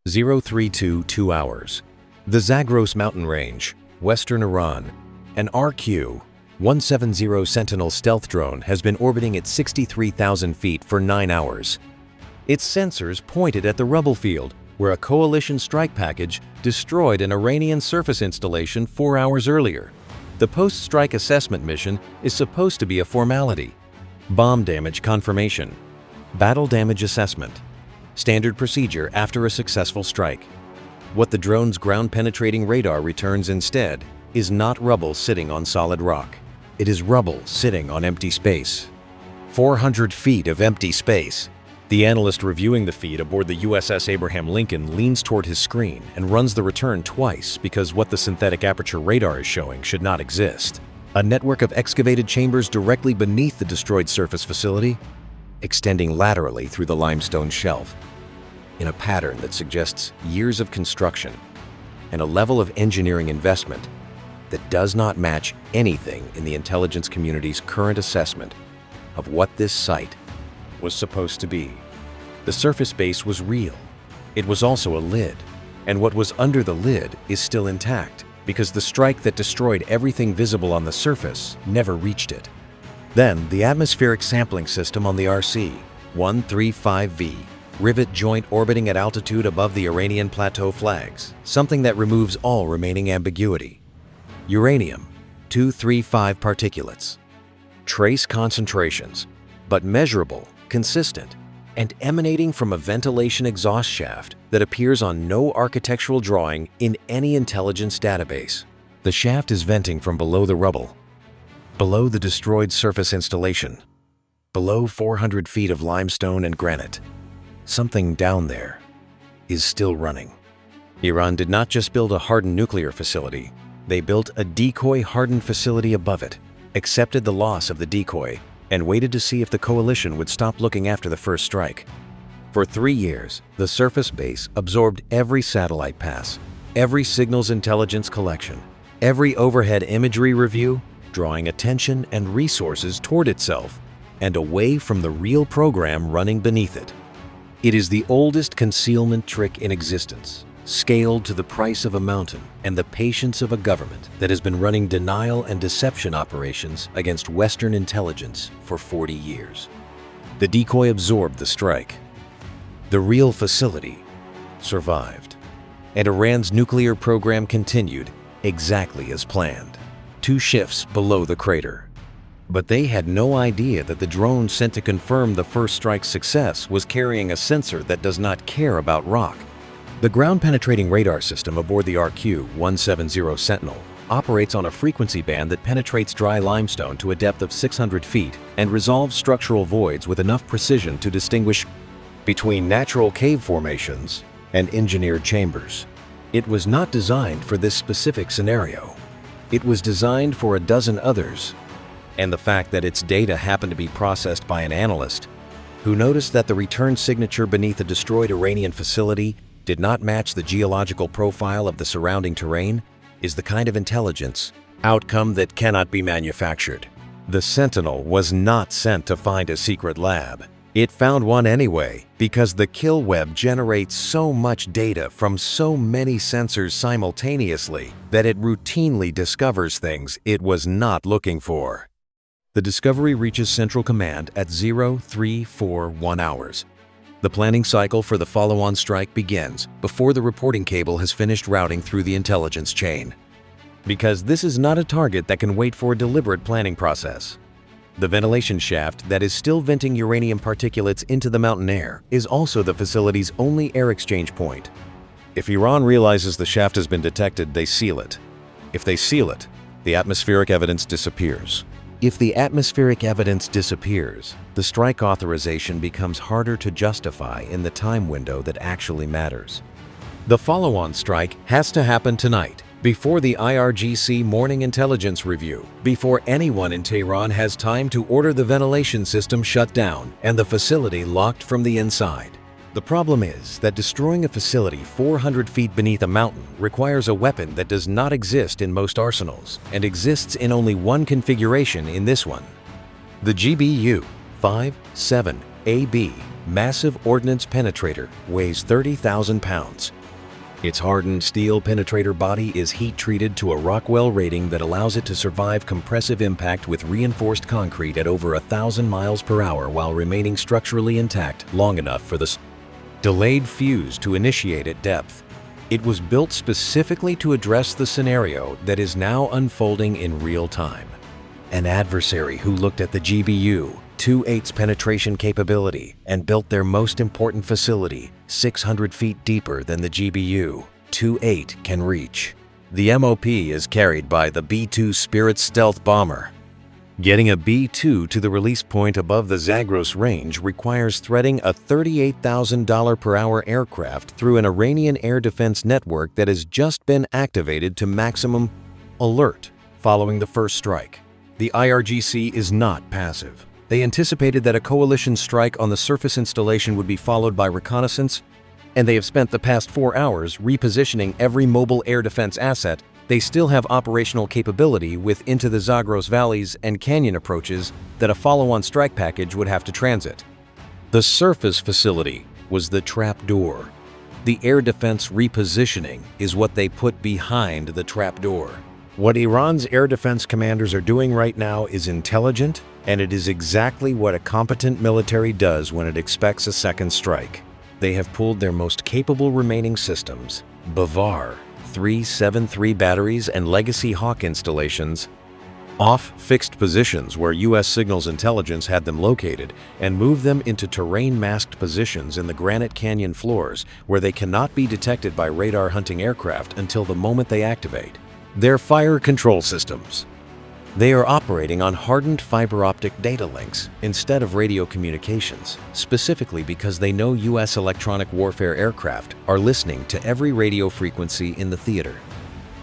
032 hours. The Zagros mountain range, western Iran, an RQ-170 Sentinel stealth drone has been orbiting at 63,000 feet for 9 hours. Its sensors pointed at the rubble field, where a coalition strike package destroyed an Iranian surface installation 4 hours earlier. The post-strike assessment mission is supposed to be a formality. Bomb damage confirmation, battle damage assessment, standard procedure after a successful strike. What the drone's ground-penetrating radar returns instead is not rubble sitting on solid rock. It is rubble sitting on empty space. 400 feet of empty space. The analyst reviewing the feed aboard the USS Abraham Lincoln leans toward his screen and runs the return twice because what the synthetic aperture radar is showing should not exist. A network of excavated chambers directly beneath the destroyed surface facility, extending laterally through the limestone shelf, in a pattern that suggests years of construction and a level of engineering investment that does not match anything in the intelligence community's current assessment of what this site was supposed to be. The surface base was real. It was also a lid, and what was under the lid is still intact because the strike that destroyed everything visible on the surface never reached it. Then, the atmospheric sampling system on the RC-135V rivet joint orbiting at altitude above the Iranian plateau flags, something that removes all remaining ambiguity. Uranium-235 particulates. Trace concentrations, but measurable, consistent, and emanating from a ventilation exhaust shaft that appears on no architectural drawing in any intelligence database. The shaft is venting from below the rubble, below the destroyed surface installation, below 400 feet of limestone and granite. Something down there is still running. Iran did not just build a hardened nuclear facility, they built a decoy-hardened facility above it, accepted the loss of the decoy, and waited to see if the coalition would stop looking after the first strike. For 3 years, the surface base absorbed every satellite pass, every signals intelligence collection, every overhead imagery review, drawing attention and resources toward itself and away from the real program running beneath it. It is the oldest concealment trick in existence, scaled to the price of a mountain and the patience of a government that has been running denial and deception operations against Western intelligence for 40 years. The decoy absorbed the strike. The real facility survived, and Iran's nuclear program continued exactly as planned, 2 shifts below the crater. But they had no idea that the drone sent to confirm the first strike's success was carrying a sensor that does not care about rock. The ground-penetrating radar system aboard the RQ-170 Sentinel operates on a frequency band that penetrates dry limestone to a depth of 600 feet and resolves structural voids with enough precision to distinguish between natural cave formations and engineered chambers. It was not designed for this specific scenario. It was designed for a dozen others. And the fact that its data happened to be processed by an analyst who noticed that the return signature beneath a destroyed Iranian facility did not match the geological profile of the surrounding terrain is the kind of intelligence outcome that cannot be manufactured. The Sentinel was not sent to find a secret lab. It found one anyway because the kill web generates so much data from so many sensors simultaneously that it routinely discovers things it was not looking for. The discovery reaches Central Command at 0341 hours. The planning cycle for the follow-on strike begins before the reporting cable has finished routing through the intelligence chain. Because this is not a target that can wait for a deliberate planning process. The ventilation shaft that is still venting uranium particulates into the mountain air is also the facility's only air exchange point. If Iran realizes the shaft has been detected, they seal it. If they seal it, the atmospheric evidence disappears. If the atmospheric evidence disappears, the strike authorization becomes harder to justify in the time window that actually matters. The follow-on strike has to happen tonight, before the IRGC morning intelligence review, before anyone in Tehran has time to order the ventilation system shut down and the facility locked from the inside. The problem is that destroying a facility 400 feet beneath a mountain requires a weapon that does not exist in most arsenals and exists in only one configuration in this one. The GBU-57AB massive ordnance penetrator weighs 30,000 pounds Its hardened steel penetrator body is heat-treated to a Rockwell rating that allows it to survive compressive impact with reinforced concrete at over 1,000 miles per hour while remaining structurally intact long enough for the delayed fuse to initiate at depth. It was built specifically to address the scenario that is now unfolding in real time. An adversary who looked at the GBU, 2/8 penetration capability, and built their most important facility 600 feet deeper than the GBU, 2/8 can reach. The MOP is carried by the B-2 Spirit stealth bomber. Getting a B-2 to the release point above the Zagros range requires threading a $38,000 per hour aircraft through an Iranian air defense network that has just been activated to maximum alert following the first strike. The IRGC is not passive. They anticipated that a coalition strike on the surface installation would be followed by reconnaissance, and they have spent the past 4 hours repositioning every mobile air defense asset. They still have operational capability with into the Zagros valleys and canyon approaches that a follow-on strike package would have to transit. The surface facility was the trapdoor. The air defense repositioning is what they put behind the trapdoor. What Iran's air defense commanders are doing right now is intelligent, and it is exactly what a competent military does when it expects a second strike. They have pulled their most capable remaining systems, Bavar, 373 batteries and legacy Hawk installations, off fixed positions where U.S. signals intelligence had them located, and moved them into terrain-masked positions in the granite canyon floors where they cannot be detected by radar hunting aircraft until the moment they activate. Their fire control systems. They are operating on hardened fiber optic data links instead of radio communications, specifically because they know U.S. electronic warfare aircraft are listening to every radio frequency in the theater.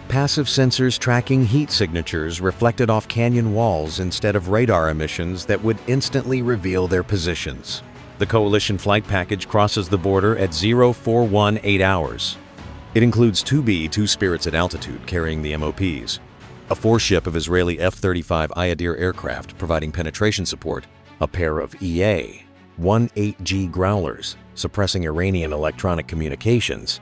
Passive sensors tracking heat signatures reflected off canyon walls instead of radar emissions that would instantly reveal their positions. The coalition flight package crosses the border at 0418 hours. It includes 2 B-2 Spirits at altitude carrying the MOPs, a 4-ship of Israeli F-35 Iadir aircraft providing penetration support, a pair of EA-18G Growlers suppressing Iranian electronic communications,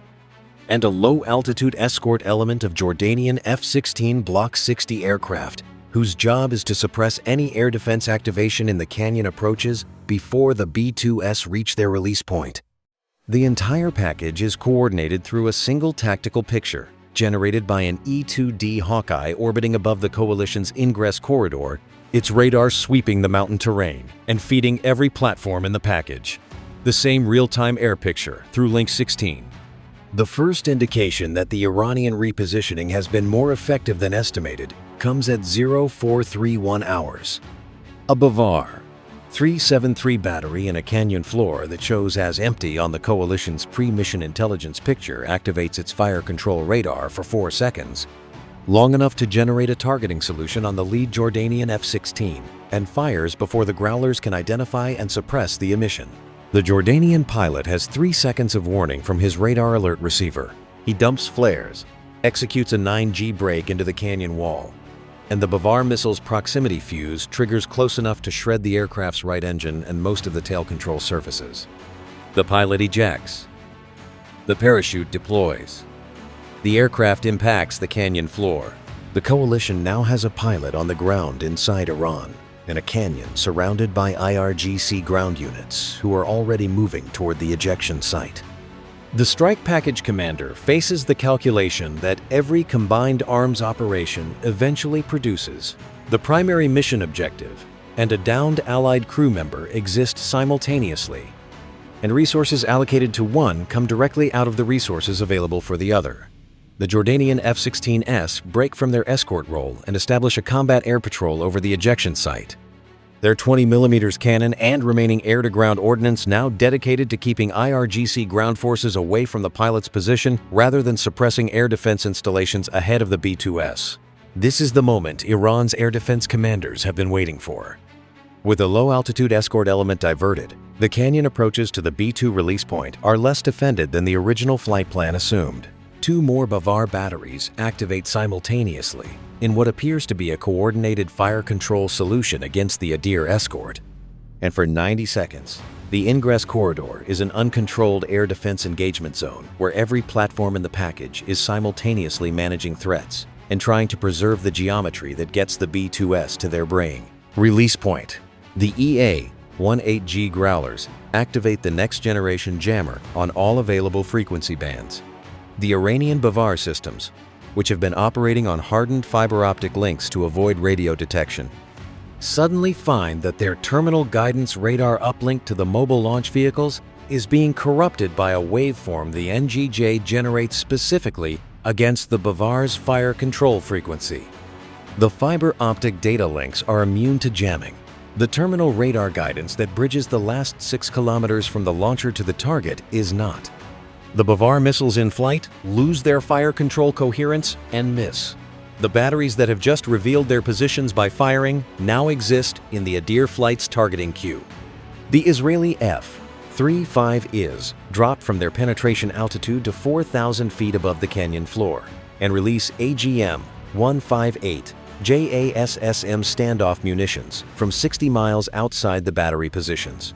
and a low-altitude escort element of Jordanian F-16 Block 60 aircraft, whose job is to suppress any air defense activation in the canyon approaches before the B-2S reach their release point. The entire package is coordinated through a single tactical picture, generated by an E-2D Hawkeye orbiting above the coalition's ingress corridor, its radar sweeping the mountain terrain and feeding every platform in the package. The same real-time air picture through Link 16. The first indication that the Iranian repositioning has been more effective than estimated comes at 0431 hours. A Bavar 373 battery in a canyon floor that shows as empty on the coalition's pre-mission intelligence picture activates its fire control radar for 4 seconds, long enough to generate a targeting solution on the lead Jordanian F-16, and fires before the Growlers can identify and suppress the emission. The Jordanian pilot has 3 seconds of warning from his radar alert receiver. He dumps flares, executes a 9G break into the canyon wall, and the Bavar missile's proximity fuse triggers close enough to shred the aircraft's right engine and most of the tail control surfaces. The pilot ejects. The parachute deploys. The aircraft impacts the canyon floor. The coalition now has a pilot on the ground inside Iran, in a canyon surrounded by IRGC ground units who are already moving toward the ejection site. The strike package commander faces the calculation that every combined arms operation eventually produces the primary mission objective, and a downed Allied crew member exist simultaneously, and resources allocated to one come directly out of the resources available for the other. The Jordanian F-16S break from their escort role and establish a combat air patrol over the ejection site. Their 20mm cannon and remaining air-to-ground ordnance now dedicated to keeping IRGC ground forces away from the pilot's position rather than suppressing air defense installations ahead of the B-2S. This is the moment Iran's air defense commanders have been waiting for. With a low-altitude escort element diverted, the canyon approaches to the B-2 release point are less defended than the original flight plan assumed. 2 more Bavar batteries activate simultaneously in what appears to be a coordinated fire control solution against the Iadir escort. And for 90 seconds, The ingress corridor is an uncontrolled air defense engagement zone where every platform in the package is simultaneously managing threats and trying to preserve the geometry that gets the B-2S to their brain. Release point. The EA-18G Growlers activate the next-generation jammer on all available frequency bands. The Iranian Bavar systems, which have been operating on hardened fiber optic links to avoid radio detection, suddenly find that their terminal guidance radar uplink to the mobile launch vehicles is being corrupted by a waveform the NGJ generates specifically against the Bavar's fire control frequency. The fiber optic data links are immune to jamming. The terminal radar guidance that bridges the last 6 kilometers from the launcher to the target is not. The Bavar missiles in flight lose their fire control coherence and miss. The batteries that have just revealed their positions by firing now exist in the Adir flight's targeting queue. The Israeli F-35Is drop from their penetration altitude to 4,000 feet above the canyon floor and release AGM-158 JASSM standoff munitions from 60 miles outside the battery positions.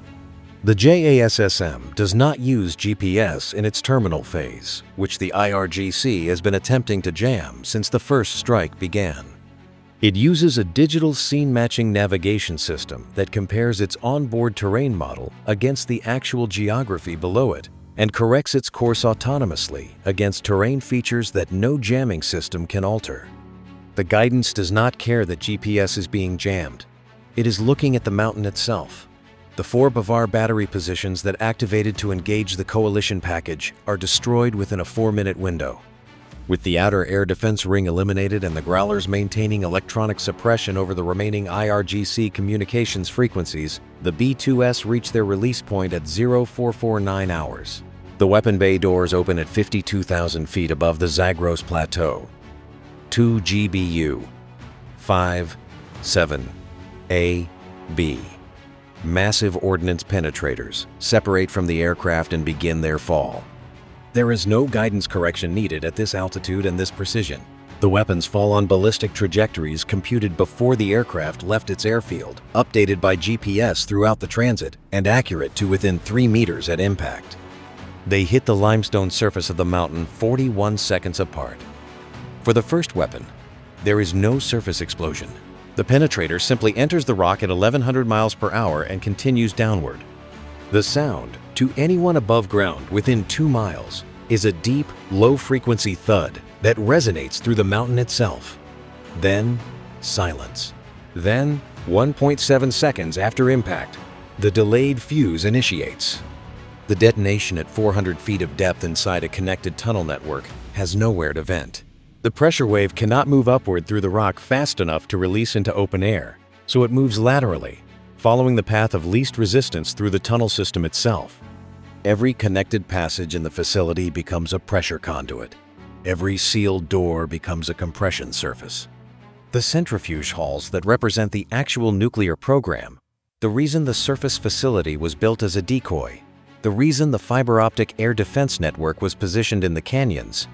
The JASSM does not use GPS in its terminal phase, which the IRGC has been attempting to jam since the first strike began. It uses a digital scene-matching navigation system that compares its onboard terrain model against the actual geography below it and corrects its course autonomously against terrain features that no jamming system can alter. The guidance does not care that GPS is being jammed. It is looking at the mountain itself. The 4 Bavar battery positions that activated to engage the coalition package are destroyed within a 4-minute window. With the outer air defense ring eliminated and the Growlers maintaining electronic suppression over the remaining IRGC communications frequencies, the B-2S reach their release point at 0449 hours. The weapon bay doors open at 52,000 feet above the Zagros Plateau. 2 GBU 57A-B. Massive ordnance penetrators separate from the aircraft and begin their fall. There is no guidance correction needed at this altitude and this precision. The weapons fall on ballistic trajectories computed before the aircraft left its airfield, updated by GPS throughout the transit, and accurate to within 3 meters at impact. They hit the limestone surface of the mountain 41 seconds apart. For the first weapon, there is no surface explosion. The penetrator simply enters the rock at 1,100 miles per hour and continues downward. The sound, to anyone above ground within 2 miles, is a deep, low-frequency thud that resonates through the mountain itself. Then, silence. Then, 1.7 seconds after impact, the delayed fuse initiates. The detonation at 400 feet of depth inside a connected tunnel network has nowhere to vent. The pressure wave cannot move upward through the rock fast enough to release into open air, so it moves laterally, following the path of least resistance through the tunnel system itself. Every connected passage in the facility becomes a pressure conduit. Every sealed door becomes a compression surface. The centrifuge halls that represent the actual nuclear program, the reason the surface facility was built as a decoy, the reason the fiber optic air defense network was positioned in the canyons,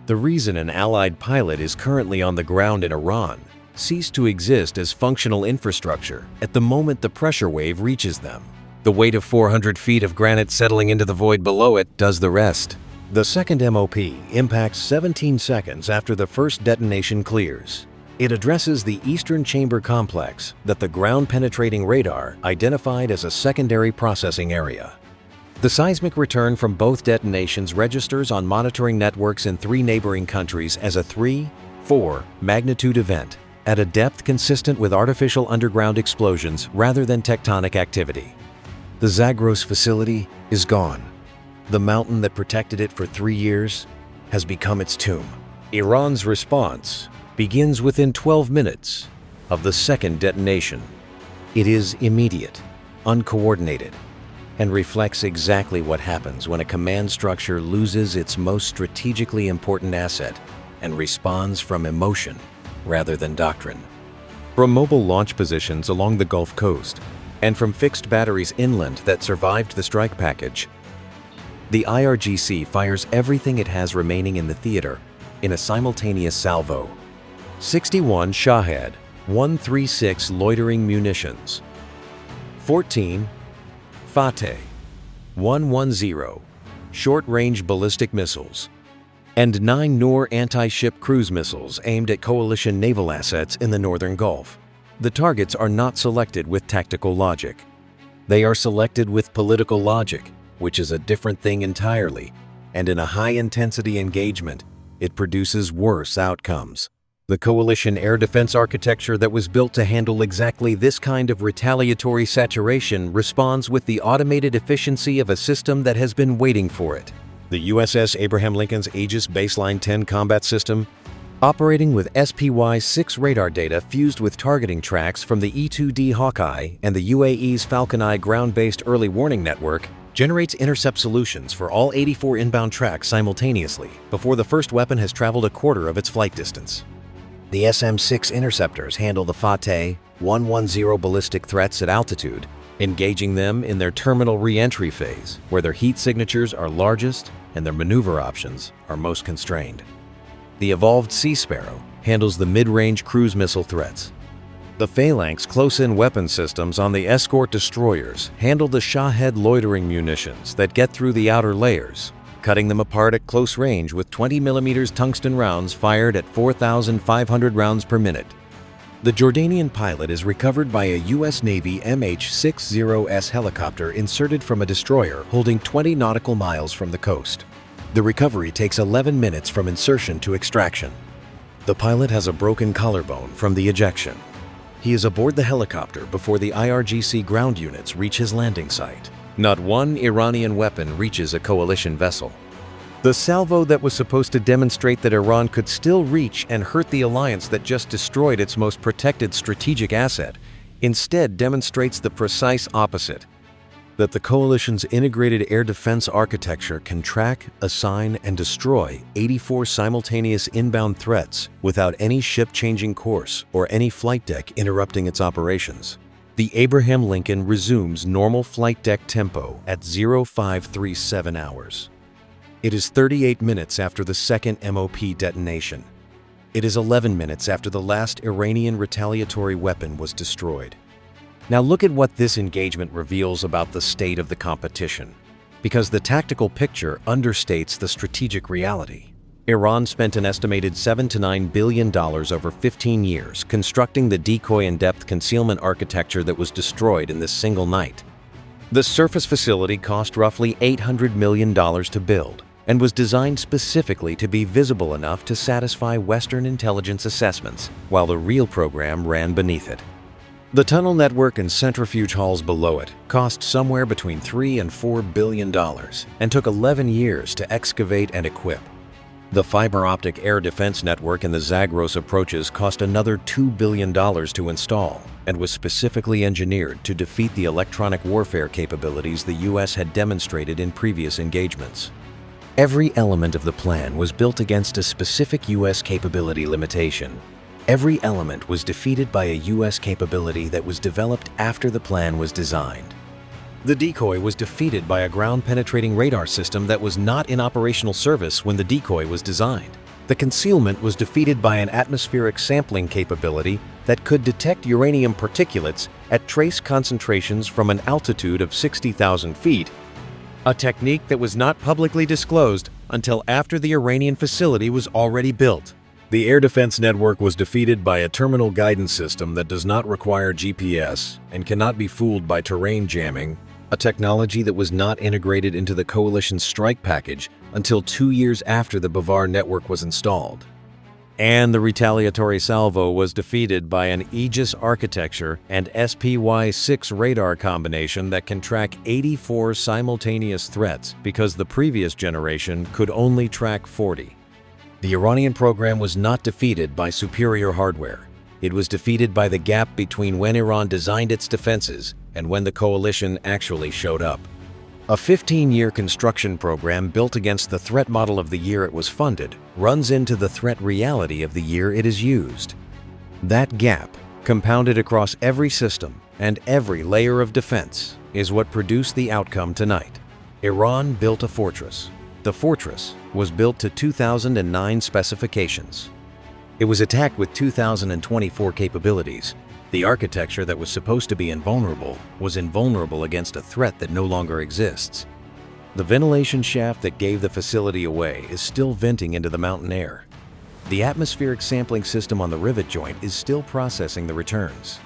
the reason an Allied pilot is currently on the ground in Iran cease to exist as functional infrastructure at the moment the pressure wave reaches them. The weight of 400 feet of granite settling into the void below it does the rest. The second MOP impacts 17 seconds after the first detonation clears. It addresses the eastern chamber complex that the ground-penetrating radar identified as a secondary processing area. The seismic return from both detonations registers on monitoring networks in 3 neighboring countries as a 3-4 magnitude event at a depth consistent with artificial underground explosions rather than tectonic activity. The Zagros facility is gone. The mountain that protected it for 3 years has become its tomb. Iran's response begins within 12 minutes of the second detonation. It is immediate, uncoordinated, and reflects exactly what happens when a command structure loses its most strategically important asset and responds from emotion rather than doctrine. From mobile launch positions along the Gulf Coast and from fixed batteries inland that survived the strike package, the IRGC fires everything it has remaining in the theater in a simultaneous salvo. 61 Shahed 136 loitering munitions, 14 Fateh 110 short-range ballistic missiles, and 9 Noor anti-ship cruise missiles aimed at coalition naval assets in the Northern Gulf. The targets are not selected with tactical logic. They are selected with political logic, which is a different thing entirely, and in a high-intensity engagement, it produces worse outcomes. The coalition air defense architecture that was built to handle exactly this kind of retaliatory saturation responds with the automated efficiency of a system that has been waiting for it. The USS Abraham Lincoln's Aegis Baseline 10 combat system, operating with SPY-6 radar data fused with targeting tracks from the E-2D Hawkeye and the UAE's Falcon Eye ground-based early warning network, generates intercept solutions for all 84 inbound tracks simultaneously before the first weapon has traveled a quarter of its flight distance. The SM-6 interceptors handle the Fateh 110 ballistic threats at altitude, engaging them in their terminal re-entry phase, where their heat signatures are largest and their maneuver options are most constrained. The evolved Sea Sparrow handles the mid-range cruise missile threats. The Phalanx close-in weapon systems on the escort destroyers handle the Shahed loitering munitions that get through the outer layers, cutting them apart at close range with 20mm tungsten rounds fired at 4,500 rounds per minute. The Jordanian pilot is recovered by a U.S. Navy MH-60S helicopter inserted from a destroyer holding 20 nautical miles from the coast. The recovery takes 11 minutes from insertion to extraction. The pilot has a broken collarbone from the ejection. He is aboard the helicopter before the IRGC ground units reach his landing site. Not one Iranian weapon reaches a coalition vessel. The salvo that was supposed to demonstrate that Iran could still reach and hurt the alliance that just destroyed its most protected strategic asset instead demonstrates the precise opposite: that the coalition's integrated air defense architecture can track, assign, and destroy 84 simultaneous inbound threats without any ship changing course or any flight deck interrupting its operations. The Abraham Lincoln resumes normal flight deck tempo at 0537 hours. It is 38 minutes after the second MOP detonation. It is 11 minutes after the last Iranian retaliatory weapon was destroyed. Now look at what this engagement reveals about the state of the competition, because the tactical picture understates the strategic reality. Iran spent an estimated $7 to $9 billion over 15 years constructing the decoy and depth concealment architecture that was destroyed in this single night. The surface facility cost roughly $800 million to build and was designed specifically to be visible enough to satisfy Western intelligence assessments, while the real program ran beneath it. The tunnel network and centrifuge halls below it cost somewhere between $3 and $4 billion and took 11 years to excavate and equip. The fiber optic air defense network in the Zagros approaches cost another $2 billion to install and was specifically engineered to defeat the electronic warfare capabilities the U.S. had demonstrated in previous engagements. Every element of the plan was built against a specific U.S. capability limitation. Every element was defeated by a U.S. capability that was developed after the plan was designed. The decoy was defeated by a ground-penetrating radar system that was not in operational service when the decoy was designed. The concealment was defeated by an atmospheric sampling capability that could detect uranium particulates at trace concentrations from an altitude of 60,000 feet, a technique that was not publicly disclosed until after the Iranian facility was already built. The air defense network was defeated by a terminal guidance system that does not require GPS and cannot be fooled by terrain jamming, a technology that was not integrated into the coalition's strike package until 2 years after the Bavar network was installed. And the retaliatory salvo was defeated by an Aegis architecture and SPY-6 radar combination that can track 84 simultaneous threats because the previous generation could only track 40. The Iranian program was not defeated by superior hardware. It was defeated by the gap between when Iran designed its defenses and when the coalition actually showed up. A 15-year construction program built against the threat model of the year it was funded runs into the threat reality of the year it is used. That gap, compounded across every system and every layer of defense, is what produced the outcome tonight. Iran built a fortress. The fortress was built to 2009 specifications. It was attacked with 2024 capabilities. The architecture that was supposed to be invulnerable was invulnerable against a threat that no longer exists. The ventilation shaft that gave the facility away is still venting into the mountain air. The atmospheric sampling system on the rivet joint is still processing the returns.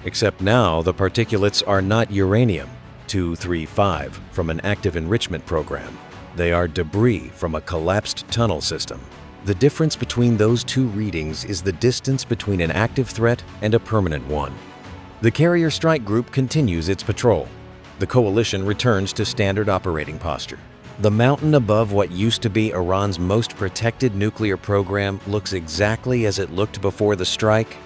Except now the particulates are not uranium-235 from an active enrichment program. They are debris from a collapsed tunnel system. The difference between those two readings is the distance between an active threat and a permanent one. The carrier strike group continues its patrol. The coalition returns to standard operating posture. The mountain above what used to be Iran's most protected nuclear program looks exactly as it looked before the strike.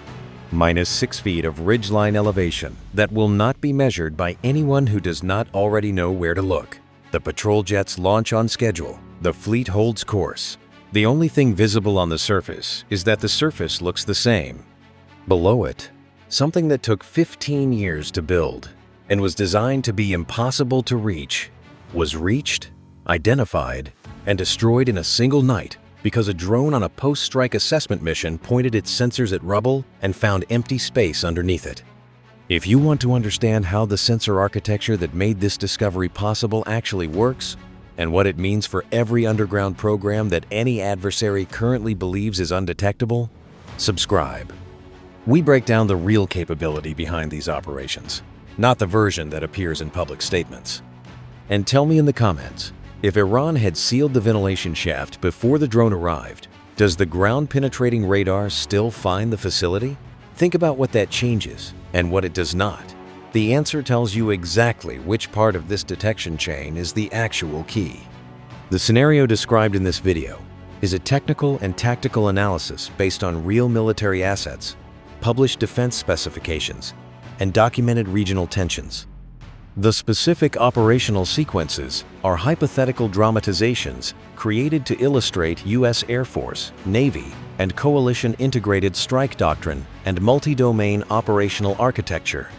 -6 feet of ridgeline elevation that will not be measured by anyone who does not already know where to look. The patrol jets launch on schedule. The fleet holds course. The only thing visible on the surface is that the surface looks the same. Below it, something that took 15 years to build and was designed to be impossible to reach was reached, identified, and destroyed in a single night because a drone on a post-strike assessment mission pointed its sensors at rubble and found empty space underneath it. If you want to understand how the sensor architecture that made this discovery possible actually works, and what it means for every underground program that any adversary currently believes is undetectable, subscribe. We break down the real capability behind these operations, not the version that appears in public statements. And tell me in the comments, if Iran had sealed the ventilation shaft before the drone arrived, does the ground-penetrating radar still find the facility? Think about what that changes and what it does not. The answer tells you exactly which part of this detection chain is the actual key. The scenario described in this video is a technical and tactical analysis based on real military assets, published defense specifications, and documented regional tensions. The specific operational sequences are hypothetical dramatizations created to illustrate U.S. Air Force, Navy, and coalition integrated strike doctrine and multi-domain operational architecture